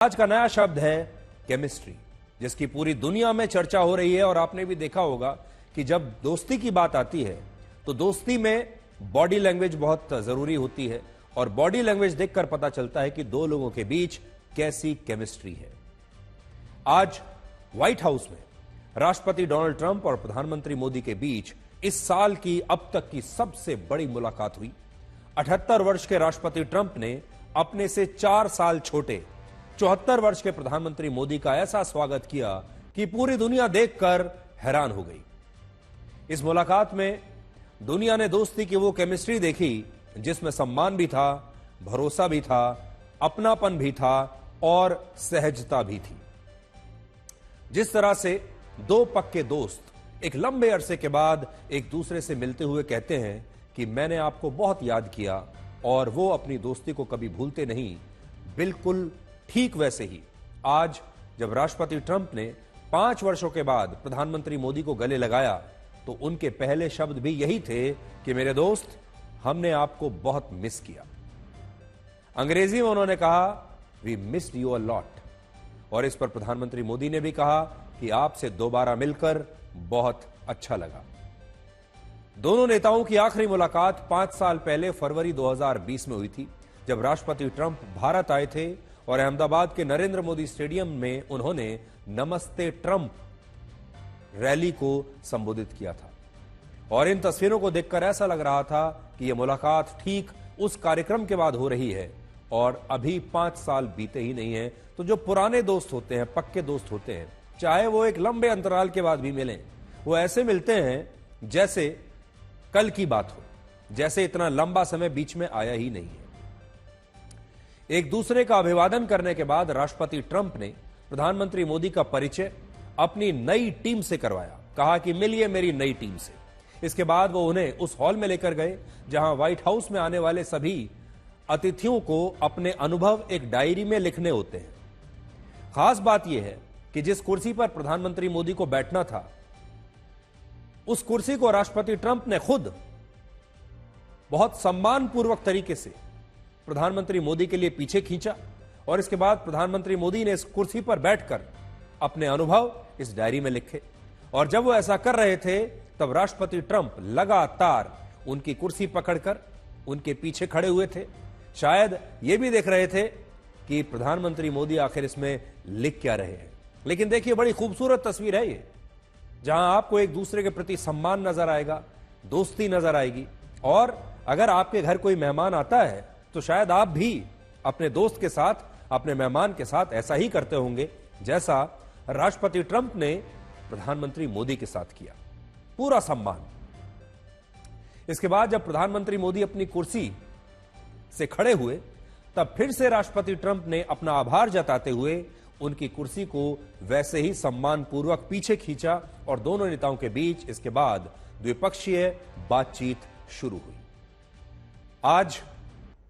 आज का नया शब्द है केमिस्ट्री, जिसकी पूरी दुनिया में चर्चा हो रही है। और आपने भी देखा होगा कि जब दोस्ती की बात आती है तो दोस्ती में बॉडी लैंग्वेज बहुत जरूरी होती है और बॉडी लैंग्वेज देखकर पता चलता है कि दो लोगों के बीच कैसी केमिस्ट्री है। आज व्हाइट हाउस में राष्ट्रपति डोनाल्ड ट्रंप और प्रधानमंत्री मोदी के बीच इस साल की अब तक की सबसे बड़ी मुलाकात हुई। 78 वर्ष के राष्ट्रपति ट्रंप ने अपने से 4 साल छोटे 74 वर्ष के प्रधानमंत्री मोदी का ऐसा स्वागत किया कि पूरी दुनिया देखकर हैरान हो गई। इस मुलाकात में दुनिया ने दोस्ती की वो केमिस्ट्री देखी जिसमें सम्मान भी था, भरोसा भी था, अपनापन भी था और सहजता भी थी। जिस तरह से दो पक्के दोस्त एक लंबे अरसे के बाद एक दूसरे से मिलते हुए कहते हैं कि मैंने आपको बहुत याद किया और वो अपनी दोस्ती को कभी भूलते नहीं, बिल्कुल ठीक वैसे ही आज जब राष्ट्रपति ट्रंप ने 5 वर्षों के बाद प्रधानमंत्री मोदी को गले लगाया तो उनके पहले शब्द भी यही थे कि मेरे दोस्त, हमने आपको बहुत मिस किया। अंग्रेजी में उन्होंने कहा, we missed you a lot. और इस पर प्रधानमंत्री मोदी ने भी कहा कि आपसे दोबारा मिलकर बहुत अच्छा लगा। दोनों नेताओं की आखिरी मुलाकात 5 साल पहले फरवरी 2020 में हुई थी, जब राष्ट्रपति ट्रंप भारत आए थे और अहमदाबाद के नरेंद्र मोदी स्टेडियम में उन्होंने नमस्ते ट्रंप रैली को संबोधित किया था। और इन तस्वीरों को देखकर ऐसा लग रहा था कि यह मुलाकात ठीक उस कार्यक्रम के बाद हो रही है और अभी 5 साल बीते ही नहीं है। तो जो पुराने दोस्त होते हैं, पक्के दोस्त होते हैं, चाहे वो एक लंबे अंतराल के बाद भी मिलें, वो ऐसे मिलते हैं जैसे कल की बात हो, जैसे इतना लंबा समय बीच में आया ही नहीं है। एक दूसरे का अभिवादन करने के बाद राष्ट्रपति ट्रंप ने प्रधानमंत्री मोदी का परिचय अपनी नई टीम से करवाया। कहा कि मिलिए मेरी नई टीम से। इसके बाद वो उन्हें उस हॉल में लेकर गए जहां व्हाइट हाउस में आने वाले सभी अतिथियों को अपने अनुभव एक डायरी में लिखने होते हैं। खास बात यह है कि जिस कुर्सी पर प्रधानमंत्री मोदी को बैठना था, उस कुर्सी को राष्ट्रपति ट्रंप ने खुद बहुत सम्मानपूर्वक तरीके से प्रधानमंत्री मोदी के लिए पीछे खींचा और इसके बाद प्रधानमंत्री मोदी ने इस कुर्सी पर बैठकर अपने अनुभव इस डायरी में लिखे। और जब वो ऐसा कर रहे थे तब राष्ट्रपति ट्रंप लगातार उनकी कुर्सी पकड़कर उनके पीछे खड़े हुए थे। शायद ये भी देख रहे थे कि प्रधानमंत्री मोदी आखिर इसमें लिख क्या रहे हैं। लेकिन देखिए, बड़ी खूबसूरत तस्वीर है ये, जहां आपको एक दूसरे के प्रति सम्मान नजर आएगा, दोस्ती नजर आएगी। और अगर आपके घर कोई मेहमान आता है तो शायद आप भी अपने दोस्त के साथ, अपने मेहमान के साथ ऐसा ही करते होंगे जैसा राष्ट्रपति ट्रंप ने प्रधानमंत्री मोदी के साथ किया, पूरा सम्मान। इसके बाद जब प्रधानमंत्री मोदी अपनी कुर्सी से खड़े हुए तब फिर से राष्ट्रपति ट्रंप ने अपना आभार जताते हुए उनकी कुर्सी को वैसे ही सम्मानपूर्वक पीछे खींचा और दोनों नेताओं के बीच इसके बाद द्विपक्षीय बातचीत शुरू हुई। आज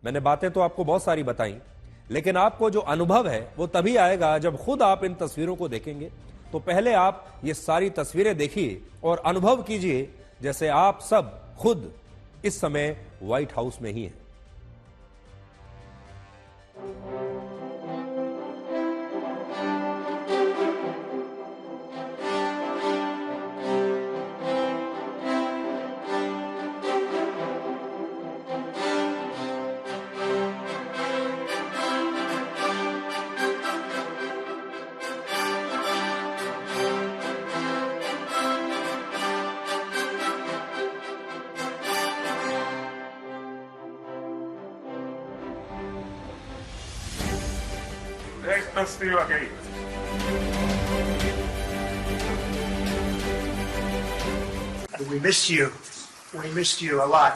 मैंने बातें तो आपको बहुत सारी बताई, लेकिन आपको जो अनुभव है वो तभी आएगा जब खुद आप इन तस्वीरों को देखेंगे। तो पहले आप ये सारी तस्वीरें देखिए और अनुभव कीजिए जैसे आप सब खुद इस समय व्हाइट हाउस में ही हैं। Let's do it again. We missed you. We missed you a lot.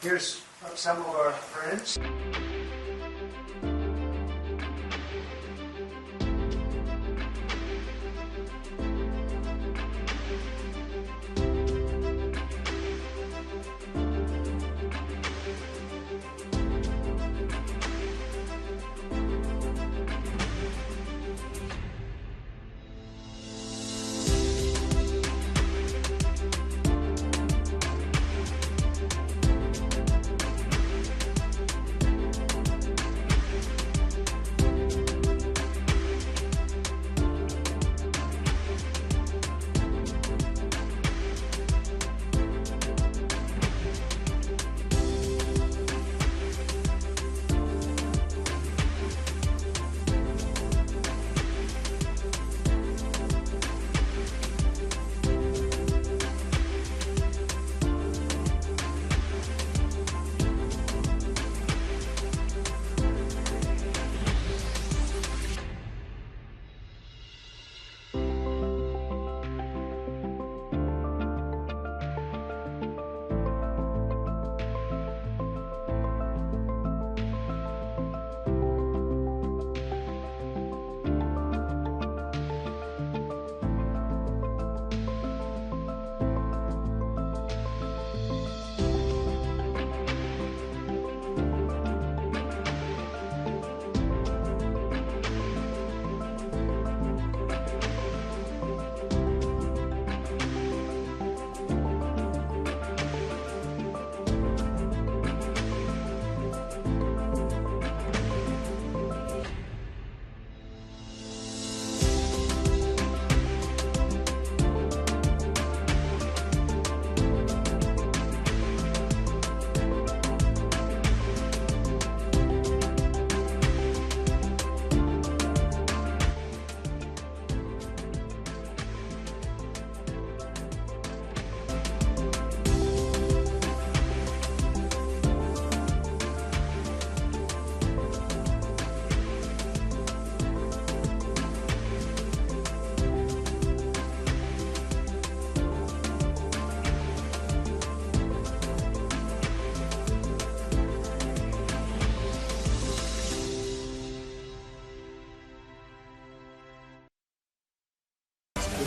Here's some of our friends.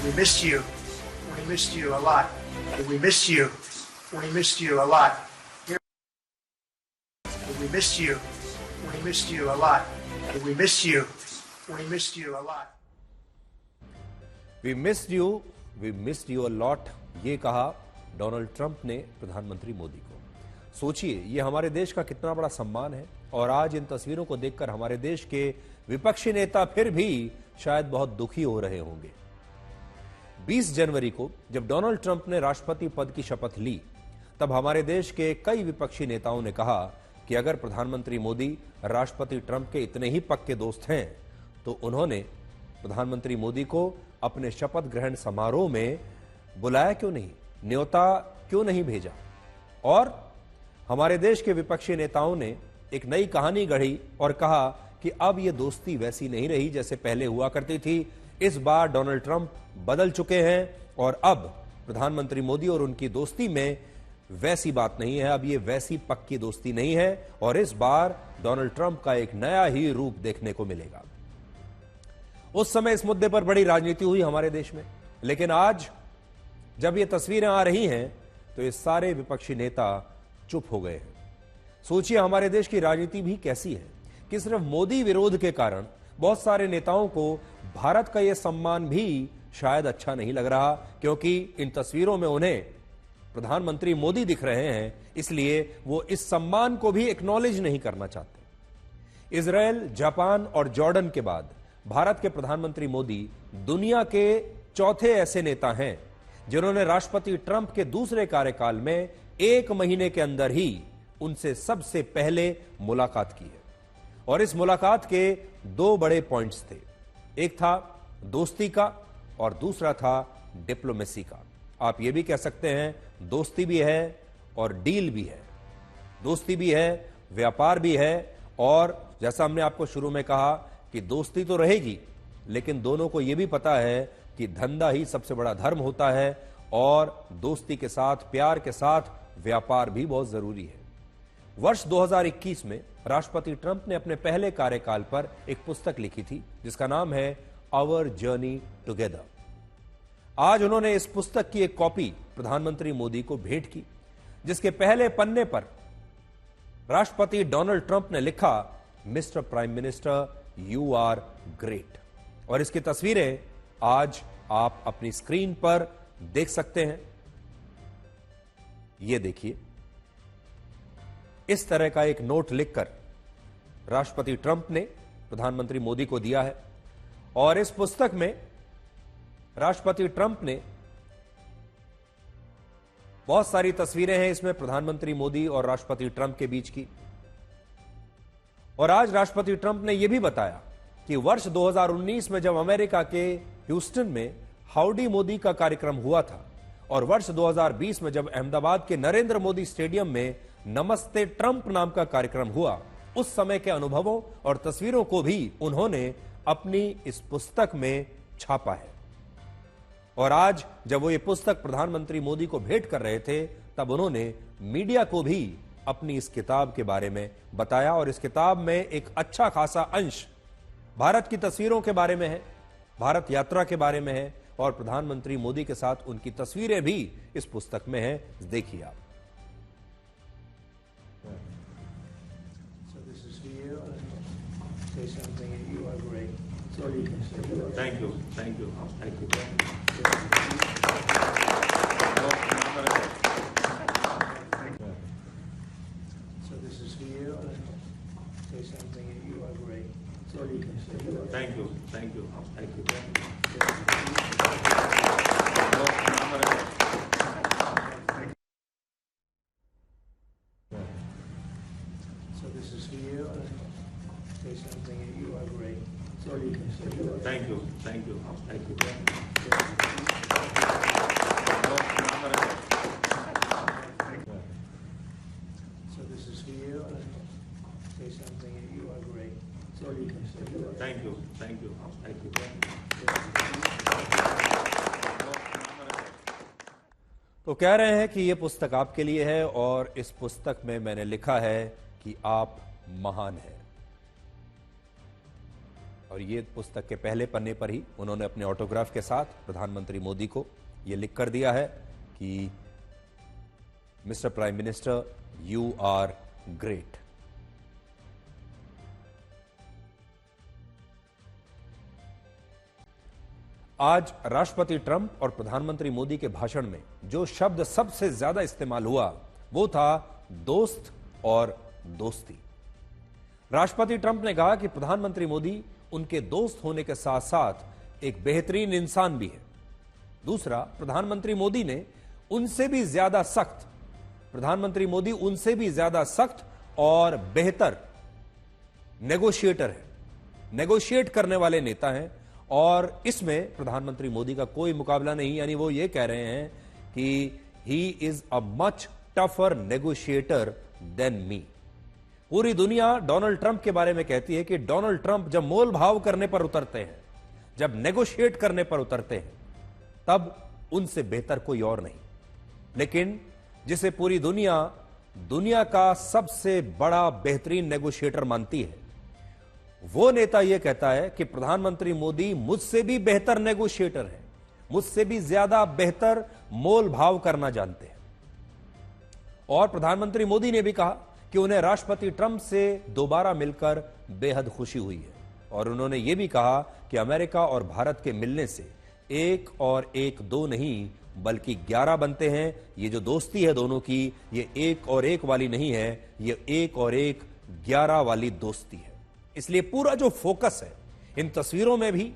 We missed you. We missed you a lot. We missed you. We missed you a lot. We missed you. We missed you a lot. We missed you. We missed you a lot. We missed you. We missed you a lot. ये कहा Donald Trump ने प्रधानमंत्री मोदी को। सोचिए, ये हमारे देश का कितना बड़ा सम्मान है। और आज इन तस्वीरों को देखकर हमारे देश के विपक्षी नेता फिर भी शायद बहुत दुखी हो रहे होंगे। 20 जनवरी को जब डोनाल्ड ट्रंप ने राष्ट्रपति पद की शपथ ली, तब हमारे देश के कई विपक्षी नेताओं ने कहा कि अगर प्रधानमंत्री मोदी राष्ट्रपति ट्रंप के इतने ही पक्के दोस्त हैं, तो उन्होंने प्रधानमंत्री मोदी को अपने शपथ ग्रहण समारोह में बुलाया क्यों नहीं, न्योता क्यों नहीं भेजा। और हमारे देश के विपक्षी नेताओं ने एक नई कहानी गढ़ी और कहा कि अब यह दोस्ती वैसी नहीं रही जैसे पहले हुआ करती थी। इस बार डोनाल्ड ट्रंप बदल चुके हैं और अब प्रधानमंत्री मोदी और उनकी दोस्ती में वैसी बात नहीं है, अब ये वैसी पक्की दोस्ती नहीं है और इस बार डोनाल्ड ट्रंप का एक नया ही रूप देखने को मिलेगा। उस समय इस मुद्दे पर बड़ी राजनीति हुई हमारे देश में, लेकिन आज जब ये तस्वीरें आ रही हैं तो ये सारे विपक्षी नेता चुप हो गए हैं। सोचिए, हमारे देश की राजनीति भी कैसी है कि सिर्फ मोदी विरोध के कारण बहुत सारे नेताओं को भारत का यह सम्मान भी शायद अच्छा नहीं लग रहा, क्योंकि इन तस्वीरों में उन्हें प्रधानमंत्री मोदी दिख रहे हैं, इसलिए वो इस सम्मान को भी एक्नॉलेज नहीं करना चाहते। इजराइल, जापान और जॉर्डन के बाद भारत के प्रधानमंत्री मोदी दुनिया के चौथे ऐसे नेता हैं जिन्होंने राष्ट्रपति ट्रंप के दूसरे कार्यकाल में 1 महीने के अंदर ही उनसे सबसे पहले मुलाकात की है। और इस मुलाकात के 2 बड़े पॉइंट्स थे, एक था दोस्ती का और दूसरा था डिप्लोमेसी का। आप ये भी कह सकते हैं दोस्ती भी है और डील भी है, दोस्ती भी है, व्यापार भी है। और जैसा हमने आपको शुरू में कहा कि दोस्ती तो रहेगी, लेकिन दोनों को यह भी पता है कि धंधा ही सबसे बड़ा धर्म होता है और दोस्ती के साथ, प्यार के साथ व्यापार भी बहुत जरूरी है। वर्ष 2021 में राष्ट्रपति ट्रंप ने अपने पहले कार्यकाल पर एक पुस्तक लिखी थी जिसका नाम है आवर जर्नी टुगेदर। आज उन्होंने इस पुस्तक की एक कॉपी प्रधानमंत्री मोदी को भेंट की, जिसके पहले पन्ने पर राष्ट्रपति डोनाल्ड ट्रंप ने लिखा, mister prime minister, you are great. और इसकी तस्वीरें आज आप अपनी स्क्रीन पर देख सकते हैं। यह देखिए, इस तरह का एक नोट लिखकर राष्ट्रपति ट्रंप ने प्रधानमंत्री मोदी को दिया है। और इस पुस्तक में राष्ट्रपति ट्रंप ने बहुत सारी तस्वीरें हैं इसमें प्रधानमंत्री मोदी और राष्ट्रपति ट्रंप के बीच की। और आज राष्ट्रपति ट्रंप ने यह भी बताया कि वर्ष 2019 में जब अमेरिका के ह्यूस्टन में हाउडी मोदी का कार्यक्रम हुआ था और वर्ष 2020 में जब अहमदाबाद के नरेंद्र मोदी स्टेडियम में नमस्ते ट्रंप नाम का कार्यक्रम हुआ, उस समय के अनुभवों और तस्वीरों को भी उन्होंने अपनी इस पुस्तक में छापा है। और आज जब वो ये पुस्तक प्रधानमंत्री मोदी को भेंट कर रहे थे, तब उन्होंने मीडिया को भी अपनी इस किताब के बारे में बताया। और इस किताब में एक अच्छा खासा अंश भारत की तस्वीरों के बारे में है, भारत यात्रा के बारे में है और प्रधानमंत्री मोदी के साथ उनकी तस्वीरें भी इस पुस्तक में हैं। देखिए आप। Thank you. Thank you. Thank you. So this is for you. Say something. You are great. So you can say. Thank you. Thank you. Thank you. So this is for you. Say something. You are great. So you can say. Thank you. Thank you. Thank you. So this is for you. Say something. You are great. So you can say. Thank you. Thank you. Thank you. तो कह रहे हैं कि यह पुस्तक आपके लिए है और इस पुस्तक में मैंने लिखा है कि आप महान हैं। और ये पुस्तक के पहले पन्ने पर ही उन्होंने अपने ऑटोग्राफ के साथ प्रधानमंत्री मोदी को ये लिख कर दिया है कि mister prime minister, you are great. आज राष्ट्रपति ट्रंप और प्रधानमंत्री मोदी के भाषण में जो शब्द सबसे ज्यादा इस्तेमाल हुआ वो था दोस्त और दोस्ती। राष्ट्रपति ट्रंप ने कहा कि प्रधानमंत्री मोदी उनके दोस्त होने के साथ साथ एक बेहतरीन इंसान भी है। दूसरा, प्रधानमंत्री मोदी उनसे भी ज्यादा सख्त और बेहतर नेगोशिएटर है, नेगोशिएट करने वाले नेता हैं और इसमें प्रधानमंत्री मोदी का कोई मुकाबला नहीं। यानी वो ये कह रहे हैं कि he is a much tougher negotiator than me. पूरी दुनिया डोनाल्ड ट्रंप के बारे में कहती है कि डोनाल्ड ट्रंप जब मोल भाव करने पर उतरते हैं, जब नेगोशिएट करने पर उतरते हैं, तब उनसे बेहतर कोई और नहीं। लेकिन जिसे पूरी दुनिया का सबसे बड़ा बेहतरीन नेगोशिएटर मानती है, वो नेता यह कहता है कि प्रधानमंत्री मोदी मुझसे भी बेहतर नेगोशिएटर है, मुझसे भी ज्यादा बेहतर मोल भाव करना जानते हैं। और प्रधानमंत्री मोदी ने भी कहा कि उन्हें राष्ट्रपति ट्रंप से दोबारा मिलकर बेहद खुशी हुई है और उन्होंने यह भी कहा कि अमेरिका और भारत के मिलने से 1 और 1 2 नहीं बल्कि 11 बनते हैं। ये जो दोस्ती है दोनों की, ये 1 और 1 वाली नहीं है, ये 1 और 1 11 वाली दोस्ती है। इसलिए पूरा जो फोकस है इन तस्वीरों में भी,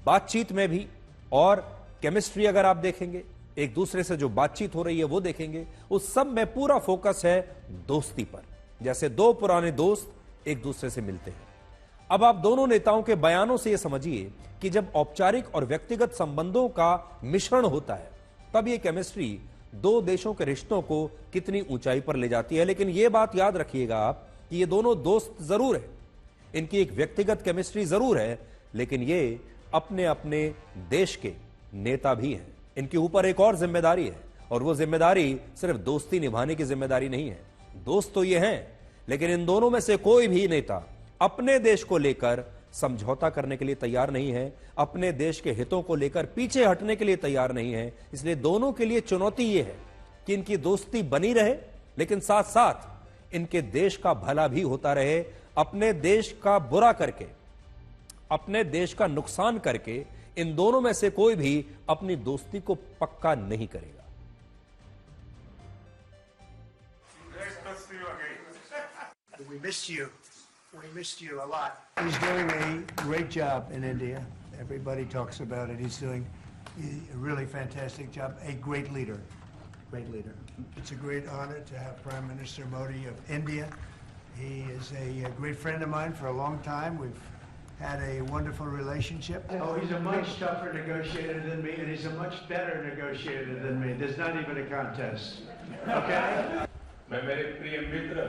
बातचीत में भी और केमिस्ट्री अगर आप देखेंगे, एक दूसरे से जो बातचीत हो रही है वो देखेंगे, उस सब में पूरा फोकस है दोस्ती पर, जैसे दो पुराने दोस्त एक दूसरे से मिलते हैं। अब आप दोनों नेताओं के बयानों से यह समझिए कि जब औपचारिक और व्यक्तिगत संबंधों का मिश्रण होता है तब यह केमिस्ट्री दो देशों के रिश्तों को कितनी ऊंचाई पर ले जाती है। लेकिन यह बात याद रखिएगा आप कि ये दोनों दोस्त जरूर है, इनकी एक व्यक्तिगत केमिस्ट्री जरूर है, लेकिन ये अपने अपने देश के नेता भी हैं। इनके ऊपर एक और जिम्मेदारी है और वो जिम्मेदारी सिर्फ दोस्ती निभाने की जिम्मेदारी नहीं है। दोस्त तो ये हैं, लेकिन इन दोनों में से कोई भी नेता अपने देश को लेकर समझौता करने के लिए तैयार नहीं है, अपने देश के हितों को लेकर पीछे हटने के लिए तैयार नहीं है। इसलिए दोनों के लिए चुनौती यह है कि इनकी दोस्ती बनी रहे, लेकिन साथ साथ इनके देश का भला भी होता रहे। अपने देश का बुरा करके, अपने देश का नुकसान करके इन दोनों में से कोई भी अपनी दोस्ती को पक्का नहीं करेगा। We missed you. We missed you a lot. He's doing a great job in India. Everybody talks about it. He's doing a really fantastic job. A great leader. Great leader. It's a great honor to have Prime Minister Modi of India. He is a great friend of mine for a long time. We've had a wonderful relationship. Oh, he's a much tougher negotiator than me, and he's a much better negotiator than me. There's not even a contest. Okay? मैं मेरे प्रिय मित्र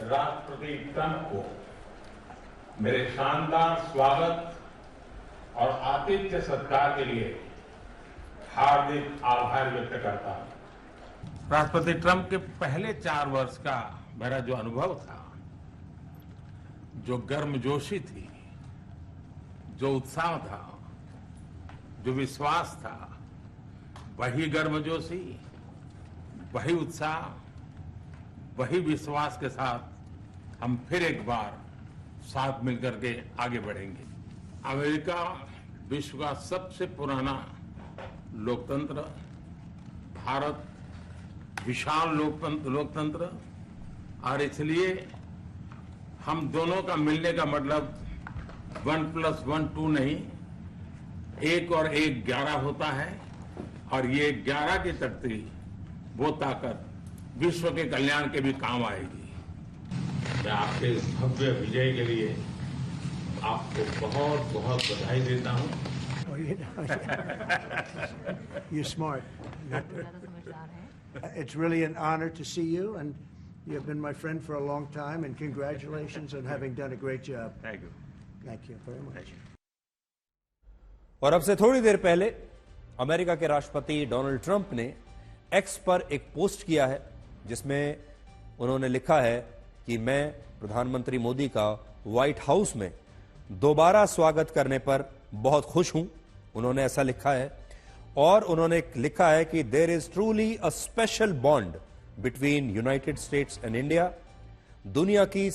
राष्ट्रपति Trump को मेरे शानदार स्वागत और आतिथ्य सत्कार के लिए हार्दिक आभार व्यक्त करता हूं। राष्ट्रपति ट्रंप के पहले 4 वर्ष का मेरा जो अनुभव था, जो गर्मजोशी थी, जो उत्साह था, जो विश्वास था, वही गर्मजोशी, वही उत्साह, वही विश्वास के साथ हम फिर एक बार साथ मिलकर के आगे बढ़ेंगे। अमेरिका विश्व का सबसे पुराना लोकतंत्र, भारत विशाल लोकतंत्र, और इसलिए हम दोनों का मिलने का मतलब 1+1 2 नहीं, 1 और 1 11 होता है, और ये 11 की तख्ती वो ताकत विश्व के कल्याण के भी काम आएगी। मैं आपके इस भव्य विजय के लिए आपको बहुत बहुत बधाई देता हूं। You're smart. It's really an honor to see you, and you have been my friend for a long time, and congratulations on having done a great job. Thank you. Thank you very much. और अब से थोड़ी देर पहले America के राष्ट्रपति Donald Trump ने x पर एक पोस्ट किया है जिसमें उन्होंने लिखा है कि मैं प्रधानमंत्री मोदी का व्हाइट हाउस में दोबारा स्वागत करने पर बहुत खुश हूं, उन्होंने ऐसा लिखा है। और उन्होंने लिखा है कि there is truly a special bond between United States and India. दुनिया का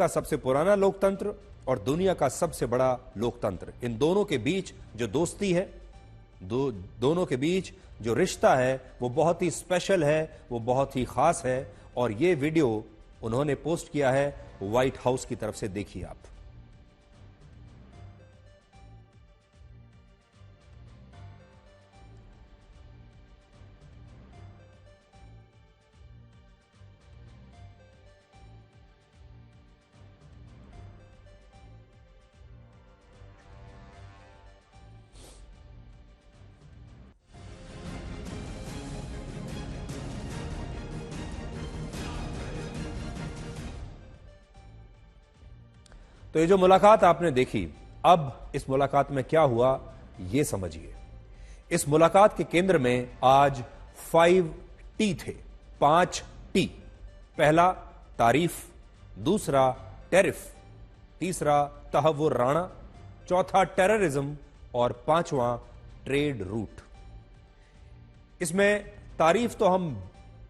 सबसे पुराना लोकतंत्र और दुनिया का सबसे बड़ा लोकतंत्र, इन दोनों के बीच जो दोस्ती है, दोनों के बीच जो रिश्ता है, वो बहुत ही स्पेशल है, वो बहुत ही खास है। और ये वीडियो उन्होंने पोस्ट किया है व्हाइट हाउस की तरफ से, देखिए आप। तो ये जो मुलाकात आपने देखी, अब इस मुलाकात में क्या हुआ ये समझिए। इस मुलाकात के केंद्र में आज 5T थे, 5T। पहला तारीफ, दूसरा टैरिफ, तीसरा तहव्वुर राणा, चौथा टेररिज्म और पांचवां ट्रेड रूट। इसमें तारीफ तो हम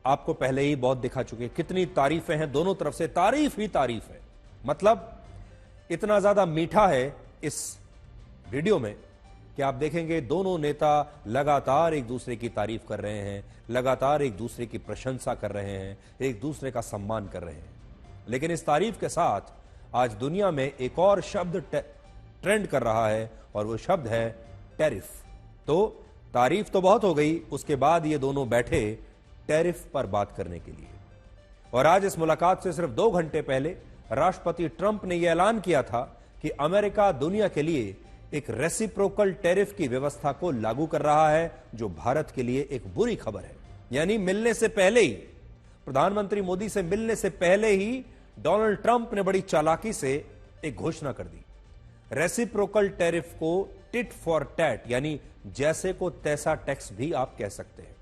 आपको पहले ही बहुत दिखा चुके, कितनी तारीफें हैं, दोनों तरफ से तारीफ ही तारीफ है। मतलब इतना ज्यादा मीठा है इस वीडियो में कि आप देखेंगे दोनों नेता लगातार एक दूसरे की तारीफ कर रहे हैं, लगातार एक दूसरे की प्रशंसा कर रहे हैं, एक दूसरे का सम्मान कर रहे हैं। लेकिन इस तारीफ के साथ आज दुनिया में एक और शब्द ट्रेंड कर रहा है और वो शब्द है टैरिफ। तो तारीफ तो बहुत हो गई, उसके बाद ये दोनों बैठे टैरिफ पर बात करने के लिए। और आज इस मुलाकात से सिर्फ 2 घंटे पहले राष्ट्रपति ट्रंप ने यह ऐलान किया था कि अमेरिका दुनिया के लिए एक रेसिप्रोकल टैरिफ की व्यवस्था को लागू कर रहा है, जो भारत के लिए एक बुरी खबर है। यानी मिलने से पहले ही, प्रधानमंत्री मोदी से मिलने से पहले ही डोनाल्ड ट्रंप ने बड़ी चालाकी से एक घोषणा कर दी। रेसिप्रोकल टैरिफ को टिट फॉर टैट, यानी जैसे को तैसा टैक्स भी आप कह सकते हैं।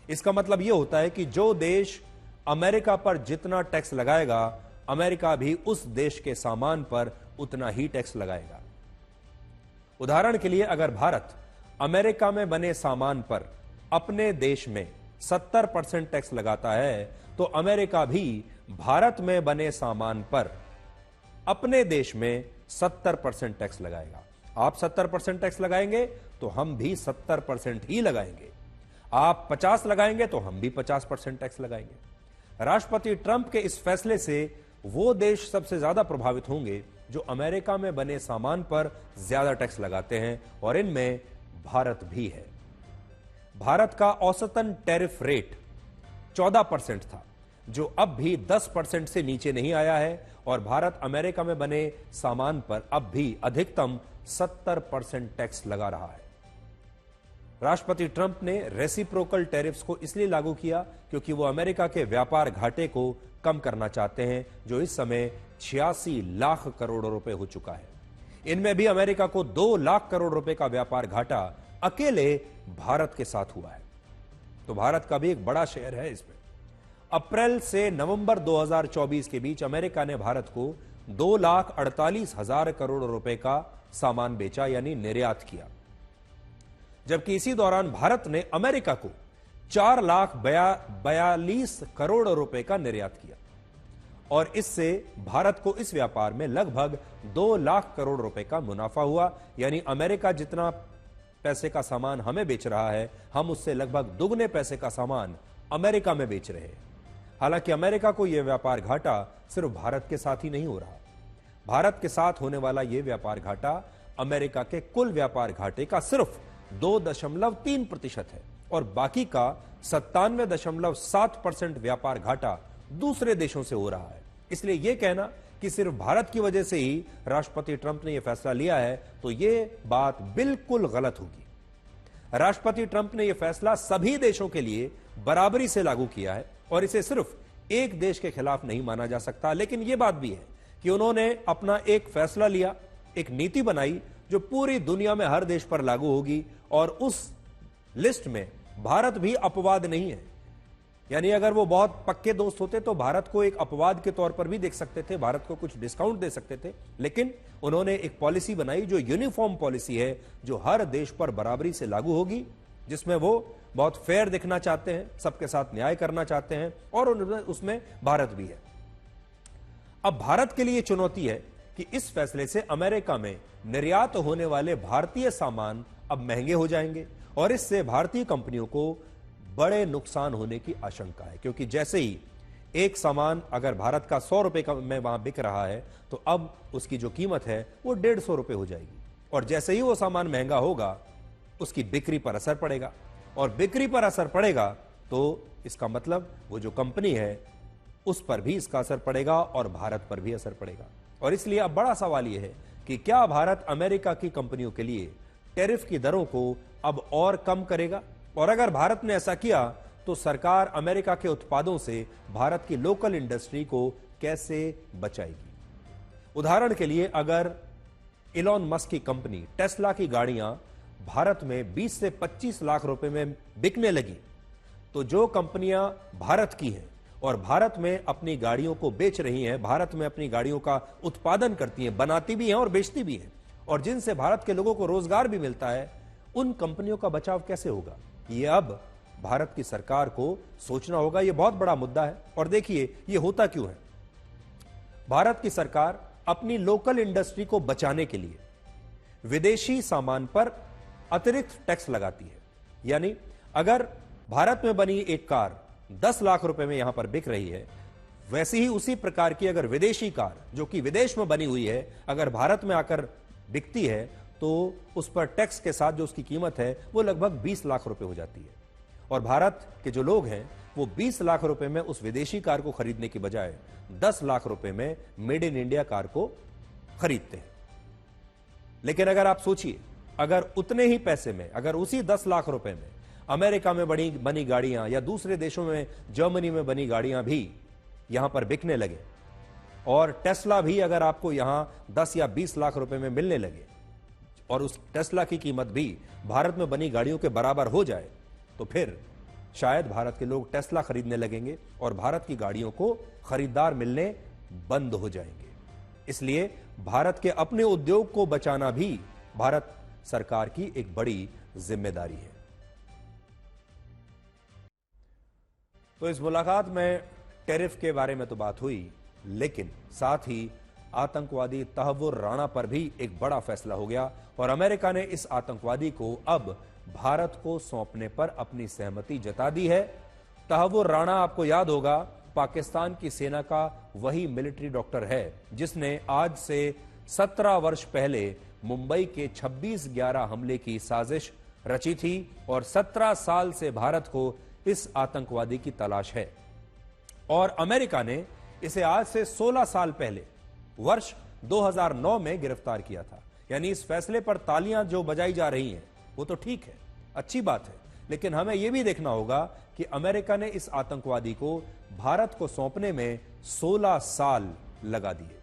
इसका मतलब यह होता है कि जो देश अमेरिका पर जितना टैक्स लगाएगा, अमेरिका भी उस देश के सामान पर उतना ही टैक्स लगाएगा। उदाहरण के लिए, अगर भारत अमेरिका में बने सामान पर अपने देश में 70% टैक्स लगाता है, तो अमेरिका भी भारत में बने सामान पर अपने देश में 70% टैक्स लगाएगा। आप 70% टैक्स लगाएंगे तो हम भी 70% ही लगाएंगे। आप 50 लगाएंगे तो हम भी 50% टैक्स लगाएंगे। राष्ट्रपति ट्रंप के इस फैसले से वो देश सबसे ज्यादा प्रभावित होंगे जो अमेरिका में बने सामान पर ज्यादा टैक्स लगाते हैं, और इनमें भारत भी है। भारत का औसतन टैरिफ रेट 14% था, जो अब भी 10% से नीचे नहीं आया है, और भारत अमेरिका में बने सामान पर अब भी अधिकतम 70% टैक्स लगा रहा है। राष्ट्रपति ट्रंप ने रेसिप्रोकल टैरिफ्स को इसलिए लागू किया क्योंकि वो अमेरिका के व्यापार घाटे को कम करना चाहते हैं, जो इस समय 86 लाख करोड़ रुपए हो चुका है। इनमें भी अमेरिका को 2 लाख करोड़ रुपए का व्यापार घाटा अकेले भारत के साथ हुआ है। तो भारत का भी एक बड़ा शेयर है इसमें। अप्रैल से नवंबर 2024 के बीच अमेरिका ने भारत को 2,48,000 करोड़ रुपए का सामान बेचा, यानी निर्यात किया, जबकि इसी दौरान भारत ने अमेरिका को 4,42,000 करोड़ रुपए का निर्यात किया, और इससे भारत को इस व्यापार में लगभग 2 लाख करोड़ रुपए का मुनाफा हुआ। यानी अमेरिका जितना पैसे का सामान हमें बेच रहा है, हम उससे लगभग दुगने पैसे का सामान अमेरिका में बेच रहे हैं। हालांकि अमेरिका को यह व्यापार घाटा सिर्फ भारत के साथ ही नहीं हो रहा। भारत के साथ होने वाला यह व्यापार घाटा अमेरिका के कुल व्यापार घाटे का सिर्फ 2.3% है, और बाकी का 97.7% व्यापार घाटा दूसरे देशों से हो रहा है। इसलिए यह कहना कि सिर्फ भारत की वजह से ही राष्ट्रपति ट्रंप ने यह फैसला लिया है, तो यह बात बिल्कुल गलत होगी। राष्ट्रपति ट्रंप ने यह फैसला सभी देशों के लिए बराबरी से लागू किया है, और इसे सिर्फ एक देश के खिलाफ नहीं माना जा सकता। लेकिन यह बात भी है कि उन्होंने अपना एक फैसला लिया, एक नीति बनाई जो पूरी दुनिया में हर देश पर लागू होगी, और उस लिस्ट में भारत भी अपवाद नहीं है। यानी अगर वो बहुत पक्के दोस्त होते तो भारत को एक अपवाद के तौर पर भी देख सकते थे, भारत को कुछ डिस्काउंट दे सकते थे, लेकिन उन्होंने एक पॉलिसी बनाई जो यूनिफॉर्म पॉलिसी है, जो हर देश पर बराबरी से लागू होगी, जिसमें वो बहुत फेयर दिखना चाहते हैं, सबके साथ न्याय करना चाहते हैं, और उसमें भारत भी है। अब भारत के लिए चुनौती है कि इस फैसले से अमेरिका में निर्यात होने वाले भारतीय सामान अब महंगे हो जाएंगे और इससे भारतीय कंपनियों को बड़े नुकसान होने की आशंका है, क्योंकि जैसे ही एक सामान अगर भारत का 100 रुपए में वहां बिक रहा है तो अब उसकी जो कीमत है वो 150 रुपए हो जाएगी, और जैसे ही वो सामान महंगा होगा उसकी बिक्री पर असर पड़ेगा, और बिक्री पर असर पड़ेगा तो इसका मतलब वो जो कंपनी है उस पर भी इसका असर पड़ेगा और भारत पर भी असर पड़ेगा। और इसलिए अब बड़ा सवाल यह है कि क्या भारत अमेरिका की कंपनियों के लिए टैरिफ की दरों को अब और कम करेगा, और अगर भारत ने ऐसा किया तो सरकार अमेरिका के उत्पादों से भारत की लोकल इंडस्ट्री को कैसे बचाएगी। उदाहरण के लिए अगर इलॉन मस्क की कंपनी टेस्ला की गाड़ियां भारत में 20 से 25 लाख रुपए में बिकने लगी, तो जो कंपनियां भारत की हैं और भारत में अपनी गाड़ियों को बेच रही हैं, भारत में अपनी गाड़ियों का उत्पादन करती हैं, बनाती भी हैं और बेचती भी हैं, और जिनसे भारत के लोगों को रोजगार भी मिलता है, उन कंपनियों का बचाव कैसे होगा, ये अब भारत की सरकार को सोचना होगा। यह बहुत बड़ा मुद्दा है। और देखिए यह होता क्यों है। भारत की सरकार अपनी लोकल इंडस्ट्री को बचाने के लिए विदेशी सामान पर अतिरिक्त टैक्स लगाती है। यानी अगर भारत में बनी एक कार 10 लाख रुपए में यहां पर बिक रही है, वैसी ही उसी प्रकार की अगर विदेशी कार जो कि विदेश में बनी हुई है अगर भारत में आकर बिकती है तो उस पर टैक्स के साथ जो उसकी कीमत है वो लगभग 20 लाख रुपए हो जाती है। और भारत के जो लोग हैं वो 20 लाख रुपए में उस विदेशी कार को खरीदने की बजाय 10 लाख रुपए में मेड इन इंडिया कार को खरीदते हैं। लेकिन अगर आप सोचिए, अगर उतने ही पैसे में, अगर उसी 10 लाख रुपए में अमेरिका में बनी गाड़ियां या दूसरे देशों में, जर्मनी में बनी गाड़ियां भी यहां पर बिकने लगे और टेस्ला भी अगर आपको यहां 10 या 20 लाख रुपए में मिलने लगे और उस टेस्ला की कीमत भी भारत में बनी गाड़ियों के बराबर हो जाए, तो फिर शायद भारत के लोग टेस्ला खरीदने लगेंगे और भारत की गाड़ियों को खरीदार मिलने बंद हो जाएंगे। इसलिए भारत के अपने उद्योग को बचाना भी भारत सरकार की एक बड़ी जिम्मेदारी है। तो इस मुलाकात में टैरिफ के बारे में तो बात हुई, लेकिन साथ ही आतंकवादी तहव्वुर राणा पर भी एक बड़ा फैसला हो गया और अमेरिका ने इस आतंकवादी को अब भारत को सौंपने पर अपनी सहमति जता दी है। तहव्वुर राणा, आपको याद होगा, पाकिस्तान की सेना का वही मिलिट्री डॉक्टर है जिसने आज से 17 वर्ष पहले मुंबई के 26/11 हमले की साजिश रची थी और 17 साल से भारत को इस आतंकवादी की तलाश है। और अमेरिका ने इसे आज से 16 साल पहले वर्ष 2009 में गिरफ्तार किया था। यानी इस फैसले पर तालियां जो बजाई जा रही हैं वो तो ठीक है, अच्छी बात है, लेकिन हमें यह भी देखना होगा कि अमेरिका ने इस आतंकवादी को भारत को सौंपने में 16 साल लगा दिए।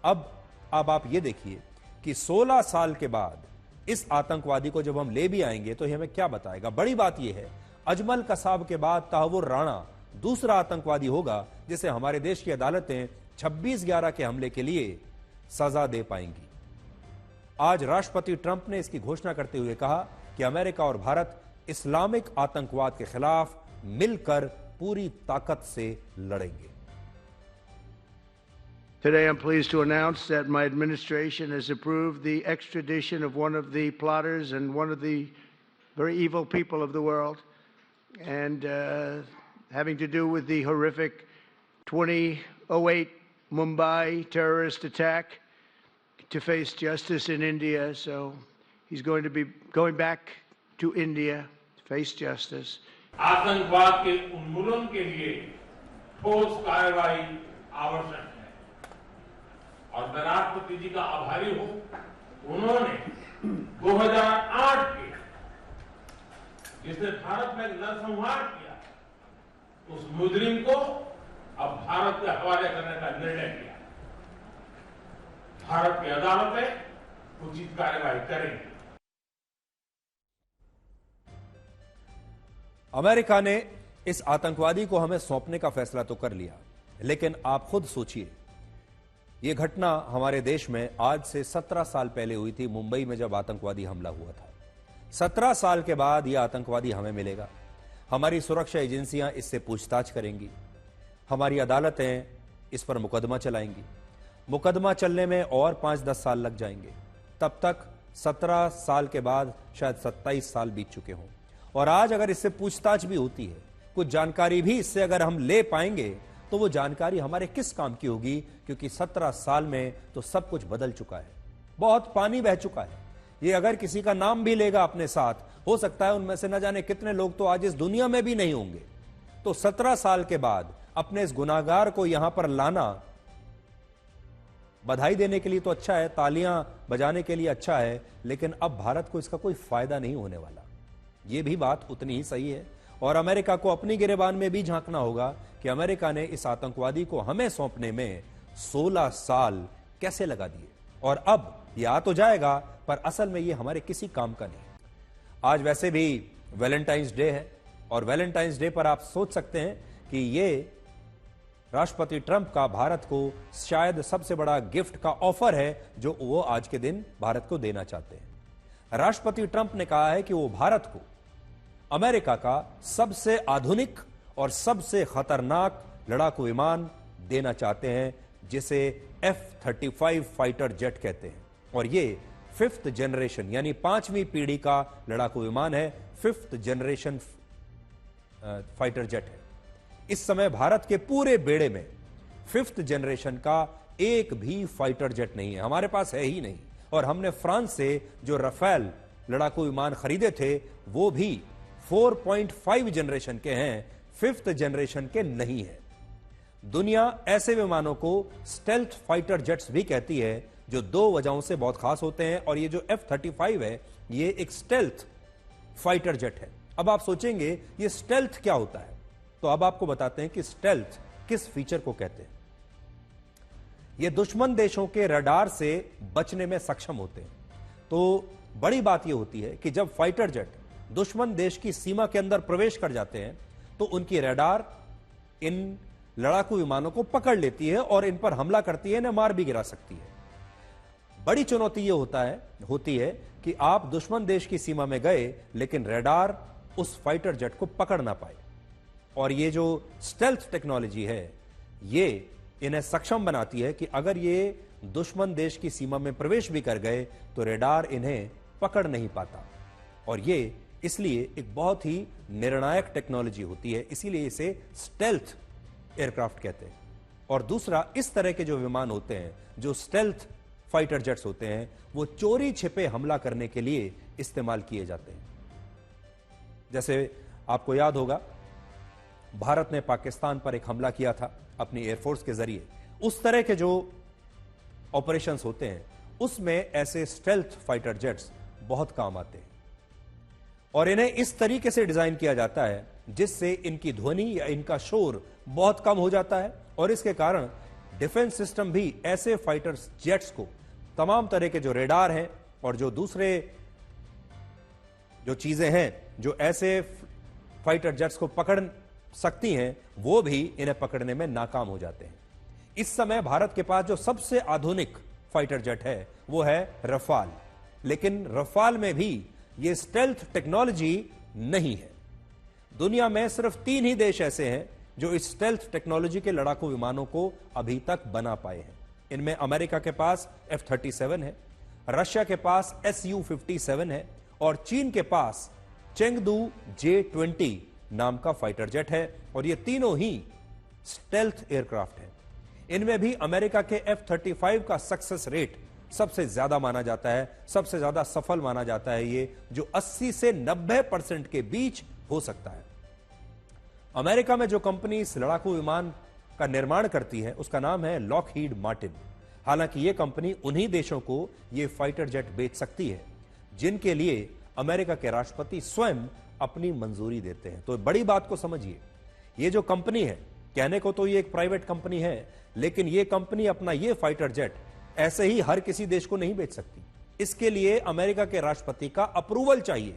अब आप ये देखिए कि 16 साल के बाद इस आतंकवादी को जब हम ले भी आएंगे तो हमें क्या बताएगा। बड़ी बात यह है, अजमल कसाब के बाद तहव्वुर राणा दूसरा आतंकवादी होगा जिसे हमारे देश की अदालतें 26/11 के हमले के लिए सजा दे पाएंगी। आज राष्ट्रपति ट्रंप ने इसकी घोषणा करते हुए कहा कि अमेरिका और भारत इस्लामिक आतंकवाद के खिलाफ मिलकर पूरी ताकत से लड़ेंगे। Today I'm pleased to announce that my administration has approved the extradition of one of the plotters and one of the very evil people of the world, and having to do with the horrific 2008 Mumbai terrorist attack, to face justice in India. So he's going to be going back to India to face justice. आतंकवाद के उन्मूलन के लिए ठोस कार्रवाई आवश्यक है और मैं राष्ट्रपति जी का आभारी हूं। उन्होंने 2008 के जिसने भारत में नरसंहार किया, उस मुजरिम को अब भारत के हवाले करने का निर्णय किया। भारत की अदालतें उचित कार्रवाई करेंगी। अमेरिका ने इस आतंकवादी को हमें सौंपने का फैसला तो कर लिया, लेकिन आप खुद सोचिए, यह घटना हमारे देश में आज से 17 साल पहले हुई थी, मुंबई में जब आतंकवादी हमला हुआ था। 17 साल के बाद यह आतंकवादी हमें मिलेगा, हमारी सुरक्षा एजेंसियां इससे पूछताछ करेंगी, हमारी अदालतें इस पर मुकदमा चलाएंगी। मुकदमा चलने में और 5-10 साल लग जाएंगे, तब तक 17 साल के बाद शायद 27 साल बीत चुके हों। और आज अगर इससे पूछताछ भी होती है, कुछ जानकारी भी इससे अगर हम ले पाएंगे, तो वो जानकारी हमारे किस काम की होगी, क्योंकि 17 साल में तो सब कुछ बदल चुका है, बहुत पानी बह चुका है। ये अगर किसी का नाम भी लेगा अपने साथ, हो सकता है उनमें से न जाने कितने लोग तो आज इस दुनिया में भी नहीं होंगे। तो 17 साल के बाद अपने इस गुनाहगार को यहां पर लाना बधाई देने के लिए तो अच्छा है, तालियां बजाने के लिए अच्छा है, लेकिन अब भारत को इसका कोई फायदा नहीं होने वाला। यह भी बात उतनी ही सही है। और अमेरिका को अपनी गिरेबान में भी झांकना होगा कि अमेरिका ने इस आतंकवादी को हमें सौंपने में 16 साल कैसे लगा दिए, और अब यह आ तो जाएगा, पर असल में यह हमारे किसी काम का नहीं। आज वैसे भी वैलेंटाइंस डे है, और वैलेंटाइंस डे पर आप सोच सकते हैं कि यह राष्ट्रपति ट्रंप का भारत को शायद सबसे बड़ा गिफ्ट का ऑफर है जो वो आज के दिन भारत को देना चाहते हैं। राष्ट्रपति ट्रंप ने कहा है कि वो भारत को अमेरिका का सबसे आधुनिक और सबसे खतरनाक लड़ाकू विमान देना चाहते हैं, जिसे F-35 फाइटर जेट कहते हैं। और ये 5th जनरेशन यानी 5वीं पीढ़ी का लड़ाकू विमान है, 5th जनरेशन फाइटर जेट है। इस समय भारत के पूरे बेड़े में 5th जनरेशन का एक भी फाइटर जेट नहीं है, हमारे पास है ही नहीं। और हमने फ्रांस से जो राफेल लड़ाकू विमान खरीदे थे, वो भी 4.5 जनरेशन के हैं, 5th जनरेशन के नहीं है। दुनिया ऐसे विमानों को स्टेल्थ फाइटर जेट्स भी कहती है, जो 2 वजहों से बहुत खास होते हैं। और ये जो F-35 है, ये एक स्टेल्थ फाइटर जेट है। अब आप सोचेंगे ये स्टेल्थ क्या होता है, तो अब आपको बताते हैं कि स्टेल्थ किस फीचर को कहते हैं। ये दुश्मन देशों के रडार से बचने में सक्षम होते हैं। तो बड़ी बात यह होती है कि जब फाइटर जेट दुश्मन देश की सीमा के अंदर प्रवेश कर जाते हैं, तो उनकी रडार इन लड़ाकू विमानों को पकड़ लेती है और इन पर हमला करती है, इन्हें मार भी गिरा सकती है। बड़ी चुनौती यह होती है कि आप दुश्मन देश की सीमा में गए, लेकिन रडार उस फाइटर जेट को पकड़ ना पाए। और ये जो स्टेल्थ टेक्नोलॉजी है, ये इन्हें सक्षम बनाती है कि अगर ये दुश्मन देश की सीमा में प्रवेश भी कर गए, तो रडार इन्हें पकड़ नहीं पाता। और ये इसलिए एक बहुत ही निर्णायक टेक्नोलॉजी होती है, इसीलिए इसे स्टेल्थ एयरक्राफ्ट कहते हैं। और दूसरा, इस तरह के जो विमान होते हैं, जो स्टेल्थ फाइटर जेट्स होते हैं, वो चोरी छिपे हमला करने के लिए इस्तेमाल किए जाते हैं। जैसे आपको याद होगा, भारत ने पाकिस्तान पर एक हमला किया था अपनी एयरफोर्स के जरिए। उस तरह के जो ऑपरेशंस होते हैं, उसमें ऐसे स्टेल्थ फाइटर जेट्स बहुत काम आते हैं। और इन्हें इस तरीके से डिजाइन किया जाता है जिससे इनकी ध्वनि या इनका शोर बहुत कम हो जाता है, और इसके कारण डिफेंस सिस्टम भी ऐसे फाइटर जेट्स को तमाम तरह के जो रेडार हैं और जो दूसरे जो चीजें हैं जो ऐसे फाइटर जेट्स को पकड़ सकती हैं, वो भी इन्हें पकड़ने में नाकाम हो जाते हैं। इस समय भारत के पास जो सबसे आधुनिक फाइटर जेट है, वो है रफाल। लेकिन रफाल में भी ये स्टेल्थ टेक्नोलॉजी नहीं है। दुनिया में सिर्फ 3 ही देश ऐसे हैं जो इस स्टेल्थ टेक्नोलॉजी के लड़ाकू विमानों को अभी तक बना पाए हैं। इनमें अमेरिका के पास F-37 है, रशिया के पास Su-57 है, और चीन के पास चेंगडू J-20 नाम का फाइटर जेट है। और ये तीनों ही स्टेल्थ एयरक्राफ्ट हैं। इनमें भी अमेरिका के F-35 का सक्सेस रेट सबसे ज्यादा माना जाता है, सबसे ज्यादा सफल माना जाता है ये, जो 80 से 90% के बीच हो सकता है। अमेरिका में जो कंपनी इस लड़ाकू विमान का निर्माण करती है, उसका नाम है लॉकहीड मार्टिन। हालांकि यह कंपनी उन्हीं देशों को यह फाइटर जेट बेच सकती है जिनके लिए अमेरिका के राष्ट्रपति स्वयं अपनी मंजूरी देते हैं। तो बड़ी बात को समझिए, यह जो कंपनी है, कहने को तो ये एक प्राइवेट कंपनी है, लेकिन यह कंपनी अपना यह फाइटर जेट ऐसे ही हर किसी देश को नहीं बेच सकती। इसके लिए अमेरिका के राष्ट्रपति का अप्रूवल चाहिए,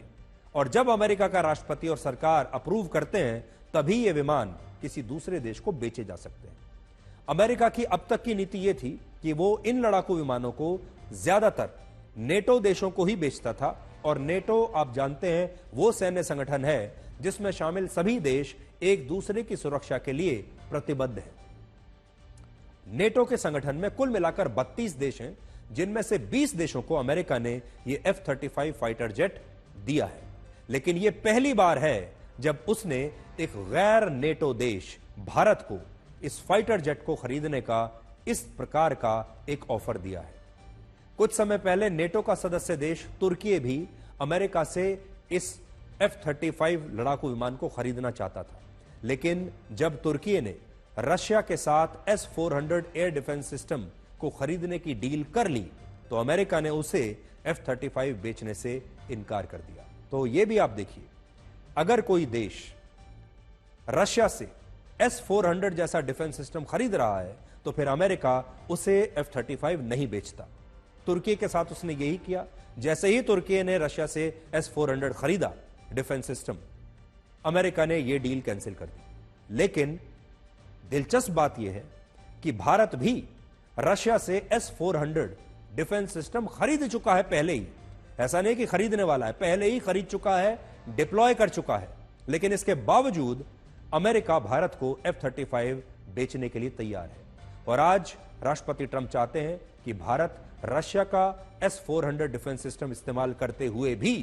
और जब अमेरिका का राष्ट्रपति और सरकार अप्रूव करते हैं, तभी ये विमान किसी दूसरे देश को बेचे जा सकते हैं। अमेरिका की अब तक की नीति यह थी कि वो इन लड़ाकू विमानों को ज्यादातर नेटो देशों को ही बेचता था, और नेटो आप जानते हैं वो सैन्य संगठन है जिसमें शामिल सभी देश एक दूसरे की सुरक्षा के लिए प्रतिबद्ध हैं। नेटो के संगठन में कुल मिलाकर 32 देश हैं, जिनमें से 20 देशों को अमेरिका ने ये F-35 फाइटर जेट दिया है। लेकिन यह पहली बार है जब उसने एक गैर नेटो देश भारत को इस फाइटर जेट को खरीदने का इस प्रकार का एक ऑफर दिया है। कुछ समय पहले नेटो का सदस्य देश तुर्की भी अमेरिका से इस F-35 लड़ाकू विमान को खरीदना चाहता था, लेकिन जब तुर्की ने रशिया के साथ S-400 एयर डिफेंस सिस्टम को खरीदने की डील कर ली, तो अमेरिका ने उसे F-35 बेचने से इनकार कर दिया। तो यह भी आप देखिए, अगर कोई देश रशिया से S-400 जैसा डिफेंस सिस्टम खरीद रहा है तो फिर अमेरिका उसे F-35 नहीं बेचता। तुर्की के साथ उसने यही किया। जैसे ही तुर्की ने रशिया से S-400 खरीदा डिफेंस सिस्टम, अमेरिका ने यह डील कैंसिल कर दी। लेकिन दिलचस्प बात यह है कि भारत भी रशिया से S-400 डिफेंस सिस्टम खरीद चुका है पहले ही। ऐसा नहीं कि खरीदने वाला है, पहले ही खरीद चुका है, डिप्लॉय कर चुका है। लेकिन इसके बावजूद अमेरिका भारत को F-35 बेचने के लिए तैयार है। और आज राष्ट्रपति ट्रंप चाहते हैं कि भारत रशिया का S-400 डिफेंस सिस्टम इस्तेमाल करते हुए भी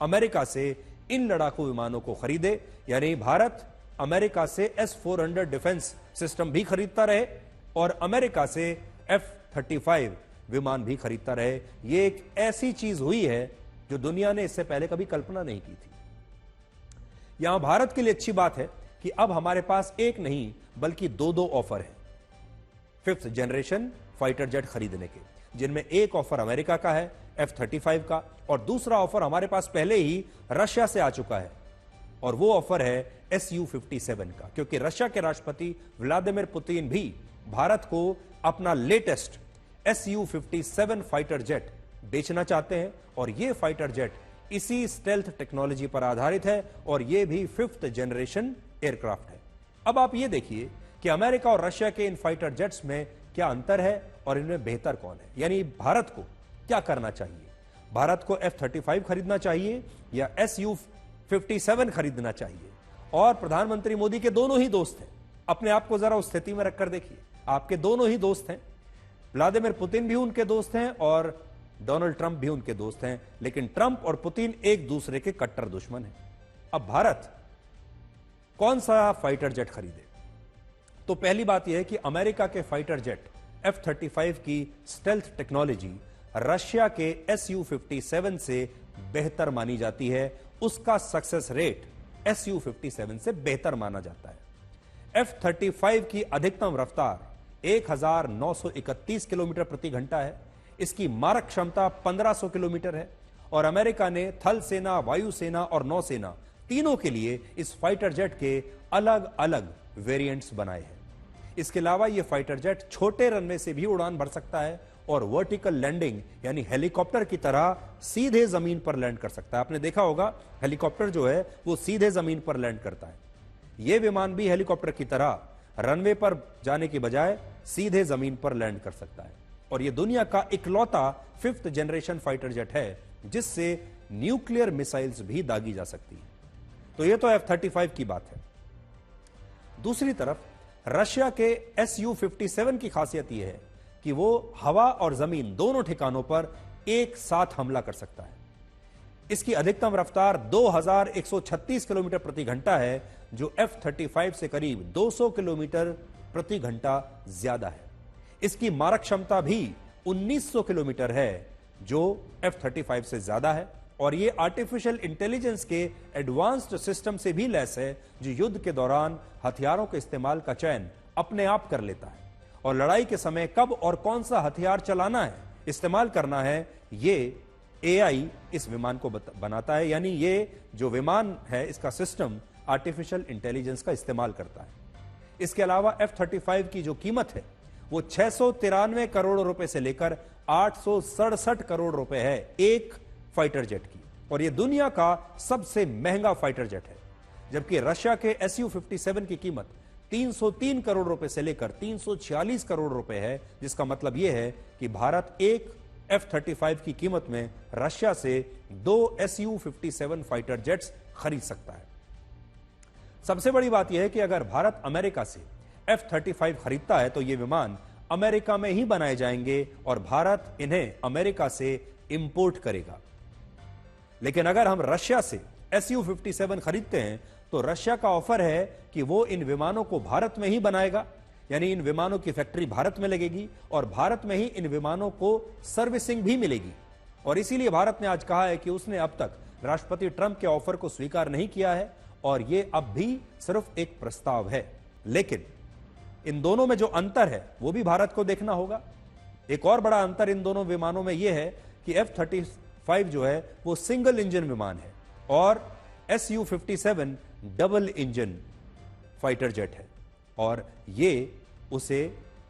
अमेरिका से इन लड़ाकू विमानों को खरीदे, यानी भारत अमेरिका से S-400 डिफेंस सिस्टम भी खरीदता रहे और अमेरिका से F-35 विमान भी खरीदता रहे। यह एक ऐसी चीज हुई है जो दुनिया ने इससे पहले कभी कल्पना नहीं की थी। यहां भारत के लिए अच्छी बात है कि अब हमारे पास एक नहीं बल्कि दो ऑफर है 5th जनरेशन फाइटर जेट खरीदने के, जिनमें एक ऑफर अमेरिका का है F-35 का, और दूसरा ऑफर हमारे पास पहले ही रशिया से आ चुका है, और वो ऑफर है Su-57 का। क्योंकि रशिया के राष्ट्रपति व्लादिमीर पुतिन भी भारत को अपना लेटेस्ट Su-57 फाइटर जेट बेचना चाहते हैं, और यह फाइटर जेट इसी स्टेल्थ टेक्नोलॉजी पर आधारित है, और यह भी 5th जनरेशन एयरक्राफ्ट है। अब आप यह देखिए कि अमेरिका और रशिया के इन फाइटर जेट्स में क्या अंतर है और इनमें बेहतर कौन है, यानी भारत को क्या करना चाहिए। भारत को F-35 खरीदना चाहिए या Su-57 खरीदना चाहिए। और प्रधानमंत्री मोदी के दोनों ही दोस्त हैं। अपने आप को जरा उस स्थिति में रखकर देखिए, आपके दोनों ही दोस्त हैं। व्लादिमीर पुतिन भी उनके दोस्त हैं और डोनाल्ड ट्रंप भी उनके दोस्त हैं, लेकिन ट्रंप और पुतिन एक दूसरे के कट्टर दुश्मन हैं। अब भारत कौन सा फाइटर जेट खरीदे? तो पहली बात यह है कि अमेरिका के फाइटर जेट F-35 की स्टेल्थ टेक्नोलॉजी रशिया के Su-57 से बेहतर मानी जाती है। उसका सक्सेस रेट Su-57 से बेहतर माना जाता है। F-35 की अधिकतम रफ्तार 1931 किलोमीटर प्रति घंटा है। इसकी मारक क्षमता 1500 किलोमीटर है, और अमेरिका ने थल सेना, वायुसेना और नौसेना तीनों के लिए इस फाइटर जेट के अलग अलग वेरिएंट्स बनाए हैं। इसके अलावा यह फाइटर जेट छोटे रनवे से भी उड़ान भर सकता है और वर्टिकल लैंडिंग यानी हेलीकॉप्टर की तरह सीधे जमीन पर लैंड कर सकता है। आपने देखा होगा हेलीकॉप्टर जो है वो सीधे जमीन पर लैंड करता है। यह विमान भी हेलीकॉप्टर की तरह रनवे पर जाने की बजाय सीधे जमीन पर लैंड कर सकता है, और यह दुनिया का इकलौता 5th जनरेशन फाइटर जेट है जिससे न्यूक्लियर मिसाइल्स भी दागी जा सकती है। तो यह तो F-35 की बात है। दूसरी तरफ रशिया के Su-57 की खासियत यह है कि वो हवा और जमीन दोनों ठिकानों पर एक साथ हमला कर सकता है। इसकी अधिकतम रफ्तार 2136 किलोमीटर प्रति घंटा है, जो F-35 से करीब 200 किलोमीटर प्रति घंटा ज्यादा है। इसकी मारक क्षमता भी 1900 किलोमीटर है, जो F-35 से ज्यादा है, और यह आर्टिफिशियल इंटेलिजेंस के एडवांस्ड सिस्टम से भी लैस है, जो युद्ध के दौरान हथियारों के इस्तेमाल का चयन अपने आप कर लेता है, और लड़ाई के समय कब और कौन सा हथियार चलाना है, इस्तेमाल करना है, ये AI इस विमान को बनाता है। यानी ये जो विमान है इसका सिस्टम आर्टिफिशियल इंटेलिजेंस का इस्तेमाल करता है। इसके अलावा F-35 की जो कीमत है वो 693 करोड़ रुपए से लेकर 867 करोड़ रुपए है एक फाइटर जेट की, और यह दुनिया का सबसे महंगा फाइटर जेट है। जबकि रशिया के Su-57 की कीमत 303 करोड़ रुपए से लेकर 346 करोड़ रुपए है, जिसका मतलब यह है कि भारत एक F-35 की कीमत में रशिया से 2 Su-57 फाइटर जेट्स खरीद सकता है। सबसे बड़ी बात यह है कि अगर भारत अमेरिका से F-35 खरीदता है तो ये विमान अमेरिका में ही बनाए जाएंगे और भारत इन्हें अमेरिका से इंपोर्ट करेगा। लेकिन अगर हम रशिया से Su-57 खरीदते हैं तो रशिया का ऑफर है कि वो इन विमानों को भारत में ही बनाएगा, यानी इन विमानों की फैक्ट्री भारत में लगेगी और भारत में ही इन विमानों को सर्विसिंग भी मिलेगी। और इसीलिए भारत ने आज कहा है कि उसने अब तक राष्ट्रपति ट्रंप के ऑफर को स्वीकार नहीं किया है और यह अब भी सिर्फ एक प्रस्ताव है। लेकिन इन दोनों में जो अंतर है वो भी भारत को देखना होगा। एक और बड़ा अंतर इन दोनों विमानों में यह है कि F-35 जो है वो सिंगल इंजन विमान है और Su-57 double engine fighter jet है और ये उसे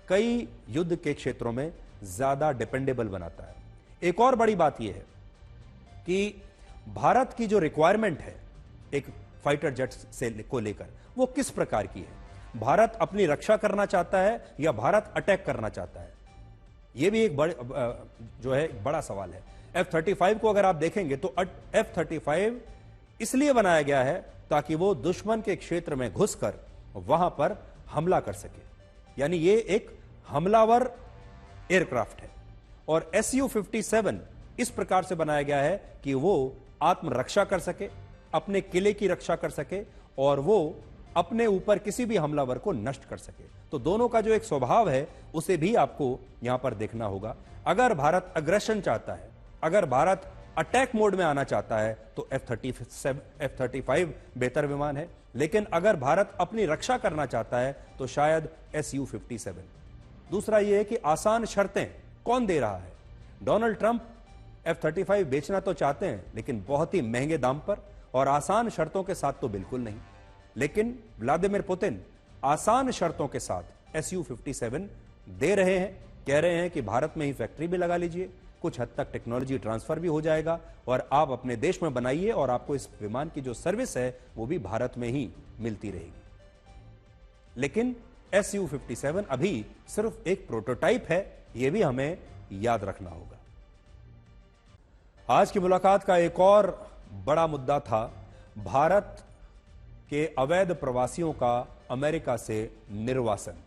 कई युद्ध के क्षेत्रों में ज्यादा डिपेंडेबल बनाता है। एक और बड़ी बात यह है कि भारत की जो रिक्वायरमेंट है एक फाइटर जेट से को लेकर वो किस प्रकार की है। भारत अपनी रक्षा करना चाहता है या भारत अटैक करना चाहता है, यह भी एक जो है एक बड़ा सवाल है। F-35 को अगर आप देखेंगे तो F-35 इसलिए बनाया गया है ताकि वो दुश्मन के क्षेत्र में घुसकर वहां पर हमला कर सके, यानी ये एक हमलावर एयरक्राफ्ट है। और Su-57 इस प्रकार से बनाया गया है कि वो आत्मरक्षा कर सके, अपने किले की रक्षा कर सके और वो अपने ऊपर किसी भी हमलावर को नष्ट कर सके। तो दोनों का जो एक स्वभाव है उसे भी आपको यहां पर देखना होगा। अगर भारत अग्रेशन चाहता है, अगर भारत अटैक मोड में आना चाहता है तो F-35 बेहतर विमान है, लेकिन अगर भारत अपनी रक्षा करना चाहता है तो शायद Su-57। दूसरा यह है कि आसान शर्तें कौन दे रहा है। डोनाल्ड ट्रंप F-35 बेचना तो चाहते हैं लेकिन बहुत ही महंगे दाम पर और आसान शर्तों के साथ तो बिल्कुल नहीं। लेकिन व्लादिमीर पुतिन आसान शर्तों के साथ Su-57 दे रहे हैं, कह रहे हैं कि भारत में ही फैक्ट्री भी लगा लीजिए, कुछ हद तक टेक्नोलॉजी ट्रांसफर भी हो जाएगा और आप अपने देश में बनाइए और आपको इस विमान की जो सर्विस है वो भी भारत में ही मिलती रहेगी। लेकिन Su-57 अभी सिर्फ एक प्रोटोटाइप है, यह भी हमें याद रखना होगा। आज की मुलाकात का एक और बड़ा मुद्दा था भारत के अवैध प्रवासियों का अमेरिका से निर्वासन।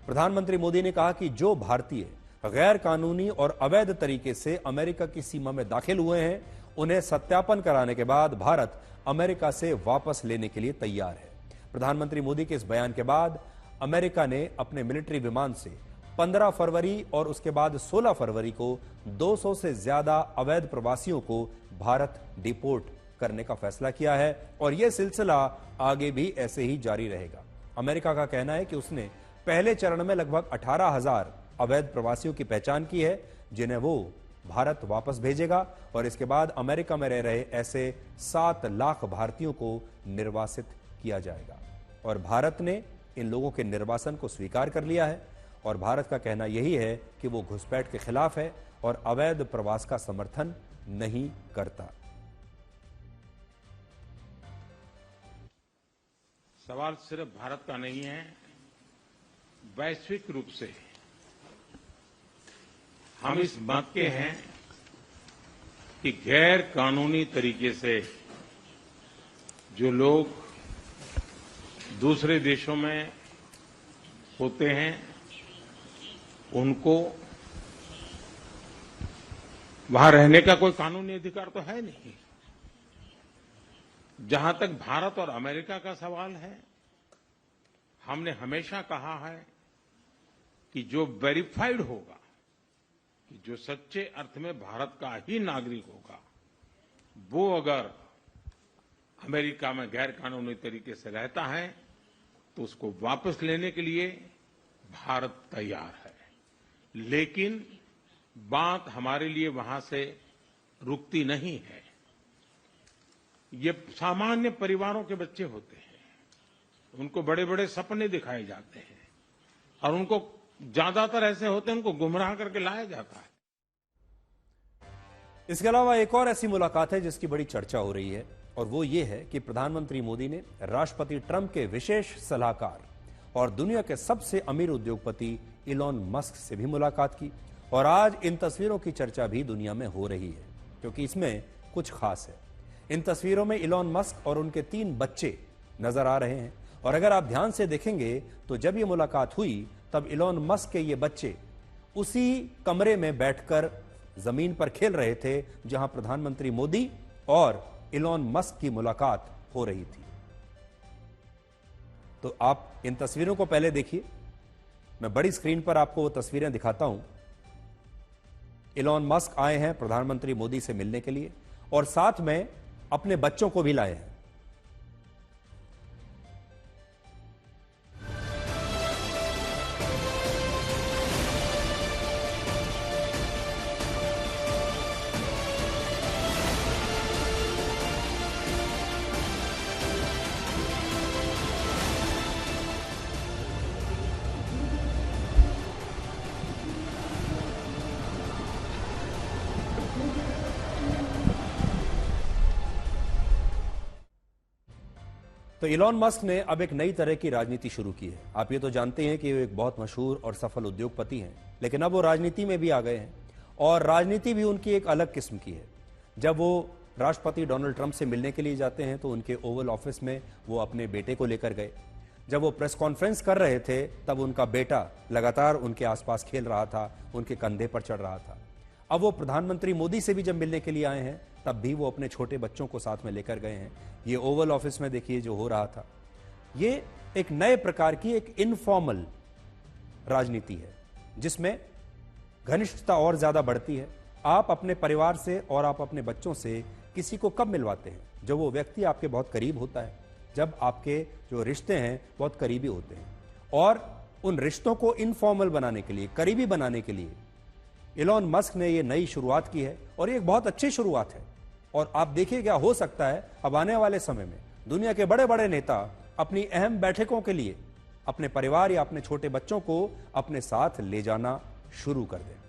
प्रधानमंत्री मोदी ने कहा कि जो भारतीय गैर कानूनी और अवैध तरीके से अमेरिका की सीमा में दाखिल हुए हैं उन्हें सत्यापन कराने के बाद भारत अमेरिका से वापस लेने के लिए तैयार है। प्रधानमंत्री मोदी के इस बयान के बाद अमेरिका ने अपने मिलिट्री विमान से 15 फरवरी और उसके बाद 16 फरवरी को 200 से ज्यादा अवैध प्रवासियों को भारत डिपोर्ट करने का फैसला किया है और यह सिलसिला आगे भी ऐसे ही जारी रहेगा। अमेरिका का कहना है कि उसने पहले चरण में लगभग 18,000 अवैध प्रवासियों की पहचान की है जिन्हें वो भारत वापस भेजेगा और इसके बाद अमेरिका में रह रहे ऐसे 7 लाख भारतीयों को निर्वासित किया जाएगा। और भारत ने इन लोगों के निर्वासन को स्वीकार कर लिया है और भारत का कहना यही है कि वो घुसपैठ के खिलाफ है और अवैध प्रवास का समर्थन नहीं करता। सवाल सिर्फ भारत का नहीं है, वैश्विक रूप से हम इस मत के हैं कि गैर कानूनी तरीके से जो लोग दूसरे देशों में होते हैं उनको वहां रहने का कोई कानूनी अधिकार तो है नहीं। जहां तक भारत और अमेरिका का सवाल है, हमने हमेशा कहा है कि जो वेरीफाइड होगा, कि जो सच्चे अर्थ में भारत का ही नागरिक होगा, वो अगर अमेरिका में गैर कानूनी तरीके से रहता है तो उसको वापस लेने के लिए भारत तैयार है। लेकिन बात हमारे लिए वहां से रुकती नहीं है। ये सामान्य परिवारों के बच्चे होते हैं, उनको बड़े बड़े सपने दिखाए जाते हैं और उनको ज्यादातर ऐसे होते हैं उनको गुमराह करके लाया जाता है। इसके अलावा एक और ऐसी मुलाकात है जिसकी बड़ी चर्चा हो रही है और वो ये है कि प्रधानमंत्री मोदी ने राष्ट्रपति ट्रंप के विशेष सलाहकार और दुनिया के सबसे अमीर उद्योगपति इलॉन मस्क से भी मुलाकात की। और आज इन तस्वीरों की चर्चा भी दुनिया में हो रही है क्योंकि इसमें कुछ खास है। इन तस्वीरों में इलॉन मस्क और उनके 3 बच्चे नजर आ रहे हैं और अगर आप ध्यान से देखेंगे तो जब ये मुलाकात हुई तब इलॉन मस्क के ये बच्चे उसी कमरे में बैठकर जमीन पर खेल रहे थे जहां प्रधानमंत्री मोदी और इलॉन मस्क की मुलाकात हो रही थी। तो आप इन तस्वीरों को पहले देखिए, मैं बड़ी स्क्रीन पर आपको वो तस्वीरें दिखाता हूं। इलॉन मस्क आए हैं प्रधानमंत्री मोदी से मिलने के लिए और साथ में अपने बच्चों को भी लाए हैं। तो इलॉन मस्क ने अब एक नई तरह की राजनीति शुरू की है। आप ये तो जानते हैं कि वो एक बहुत मशहूर और सफल उद्योगपति हैं, लेकिन अब वो राजनीति में भी आ गए हैं और राजनीति भी उनकी एक अलग किस्म की है। जब वो राष्ट्रपति डोनाल्ड ट्रंप से मिलने के लिए जाते हैं तो उनके ओवल ऑफिस में वो अपने बेटे को लेकर गए। जब वो प्रेस कॉन्फ्रेंस कर रहे थे तब उनका बेटा लगातार उनके आसपास खेल रहा था, उनके कंधे पर चढ़ रहा था। अब वो प्रधानमंत्री मोदी से भी जब मिलने के लिए आए हैं तब भी वो अपने छोटे बच्चों को साथ में लेकर गए हैं। ये ओवल ऑफिस में देखिए जो हो रहा था, ये एक नए प्रकार की एक इनफॉर्मल राजनीति है जिसमें घनिष्ठता और ज्यादा बढ़ती है। आप अपने परिवार से और आप अपने बच्चों से किसी को कब मिलवाते हैं? जब वो व्यक्ति आपके बहुत करीब होता है, जब आपके जो रिश्ते हैं बहुत करीबी होते हैं। और उन रिश्तों को इनफॉर्मल बनाने के लिए, करीबी बनाने के लिए इलॉन मस्क ने ये नई शुरुआत की है और ये एक बहुत अच्छी शुरुआत है। और आप देखिए क्या हो सकता है अब आने वाले समय में दुनिया के बड़े बड़े नेता अपनी अहम बैठकों के लिए अपने परिवार या अपने छोटे बच्चों को अपने साथ ले जाना शुरू कर दें।